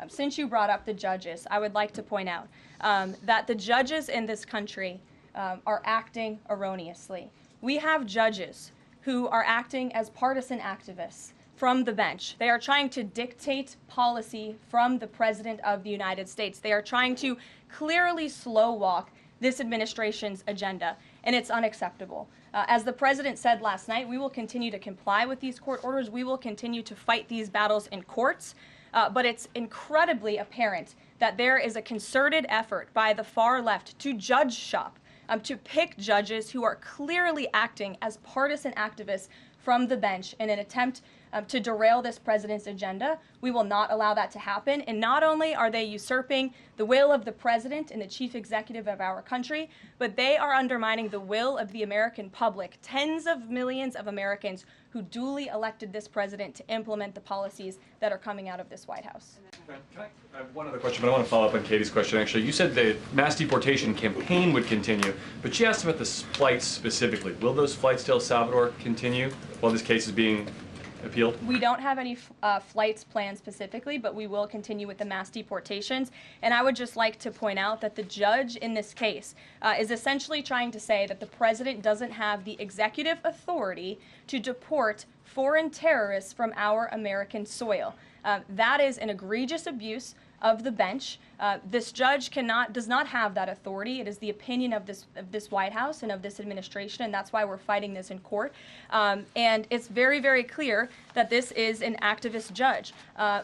Since you brought up the judges, I would like to point out that the judges in this country are acting erroneously. We have judges who are acting as partisan activists from the bench. They are trying to dictate policy from the President of the United States. They are trying to clearly slow walk this administration's agenda, and it's unacceptable. As the President said last night, we will continue to comply with these court orders. We will continue to fight these battles in courts, but it's incredibly apparent that there is a concerted effort by the far left to judge shop, to pick judges who are clearly acting as partisan activists from the bench in an attempt to derail this president's agenda. We will not allow that to happen. And not only are they usurping the will of the president and the chief executive of our country, but they are undermining the will of the American public, tens of millions of Americans who duly elected this president to implement the policies that are coming out of this White House. I have one other question, but I want to follow up on Katie's question, actually. You said the mass deportation campaign would continue, but she asked about the flights specifically. Will those flights to El Salvador continue while this case is being appealed? We don't have any flights planned specifically, but we will continue with the mass deportations. And I would just like to point out that the judge in this case is essentially trying to say that the president doesn't have the executive authority to deport foreign terrorists from our American soil. That is an egregious abuse of the bench. This judge does not have that authority. It is the opinion of this White House and of this administration, and that's why we're fighting this in court. And it's very, very clear that this is an activist judge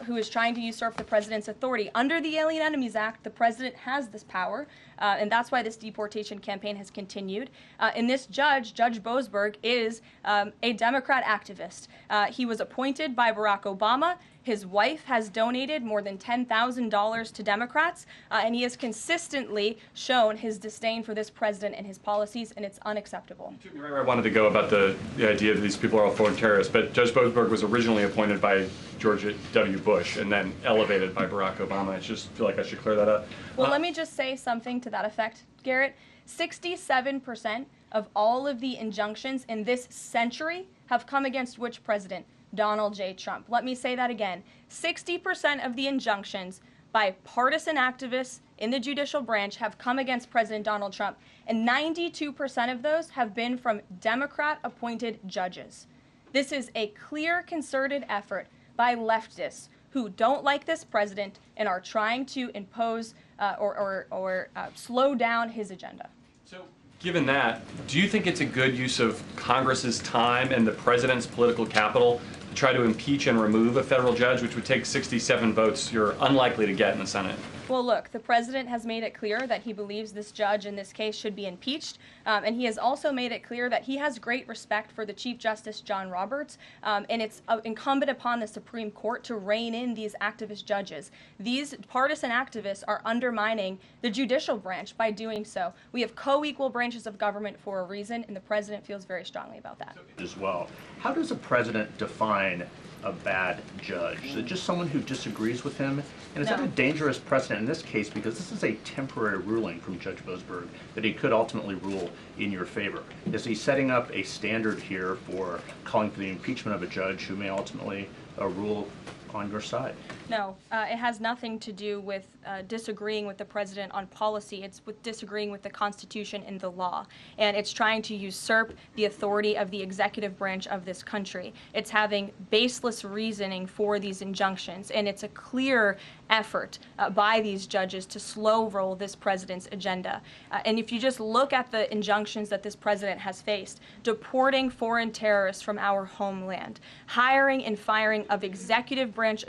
who is trying to usurp the president's authority. Under the Alien Enemies Act, the president has this power, and that's why this deportation campaign has continued. And this judge, Judge Boasberg, is a Democrat activist. He was appointed by Barack Obama. His wife has donated more than $10,000 to Democrats, and he has consistently shown his disdain for this president and his policies, and it's unacceptable. You took me right where I wanted to go about the idea that these people are all foreign terrorists, but Judge Boasberg was originally appointed by George W. Bush and then elevated by Barack Obama. I just feel like I should clear that up. Well, let me just say something to that effect, Garrett. 67% of all of the injunctions in this century have come against which president? Donald J. Trump. Let me say that again. 60% of the injunctions by partisan activists in the judicial branch have come against President Donald Trump, and 92% of those have been from Democrat-appointed judges. This is a clear, concerted effort by leftists who don't like this president and are trying to impose or slow down his agenda. So, given that, do you think it's a good use of Congress's time and the president's political capital to try to impeach and remove a federal judge, which would take 67 votes you're unlikely to get in the Senate? Well, look, the president has made it clear that he believes this judge in this case should be impeached, and he has also made it clear that he has great respect for the Chief Justice John Roberts, and it's incumbent upon the Supreme Court to rein in these activist judges. These partisan activists are undermining the judicial branch by doing so. We have co-equal branches of government for a reason, and the president feels very strongly about that. As well, how does a president define a bad judge? Is it just someone who disagrees with him? And is that a dangerous precedent in this case, because this is a temporary ruling from Judge Boasberg that he could ultimately rule in your favor? Is he setting up a standard here for calling for the impeachment of a judge who may ultimately rule on your side? No, it has nothing to do with disagreeing with the president on policy. It's with disagreeing with the Constitution and the law. And it's trying to usurp the authority of the executive branch of this country. It's having baseless reasoning for these injunctions. And it's a clear effort by these judges to slow roll this president's agenda. And if you just look at the injunctions that this president has faced, deporting foreign terrorists from our homeland, hiring and firing of executive branch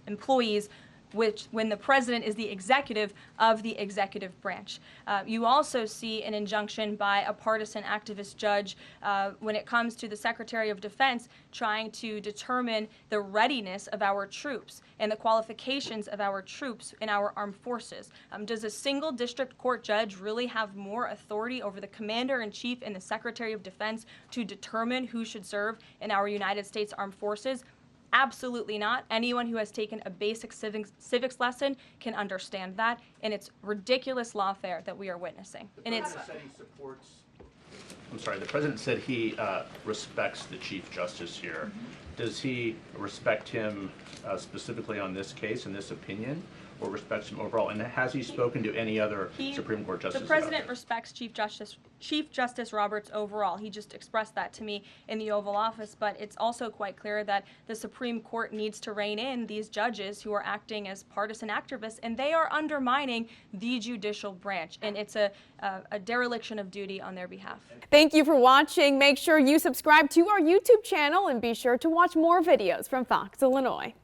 employees, which when the president is the executive of the executive branch. You also see an injunction by a partisan activist judge when it comes to the Secretary of Defense trying to determine the readiness of our troops and the qualifications of our troops in our armed forces. Does a single district court judge really have more authority over the Commander-in-Chief and the Secretary of Defense to determine who should serve in our United States Armed Forces? Absolutely not. Anyone who has taken a basic civics lesson can understand that, and it's ridiculous lawfare that we are witnessing. And it's. I'm sorry. The president said he respects the Chief Justice here. Does he respect him specifically on this case and this opinion, or respects him overall? And has he spoken to any other Supreme Court justices? The president respects Chief Justice Roberts overall. He just expressed that to me in the Oval Office, but it's also quite clear that the Supreme Court needs to rein in these judges who are acting as partisan activists, and they are undermining the judicial branch, and it's a dereliction of duty on their behalf. Thank you for watching. Make sure you subscribe to our YouTube channel and be sure to watch more videos from Fox Illinois.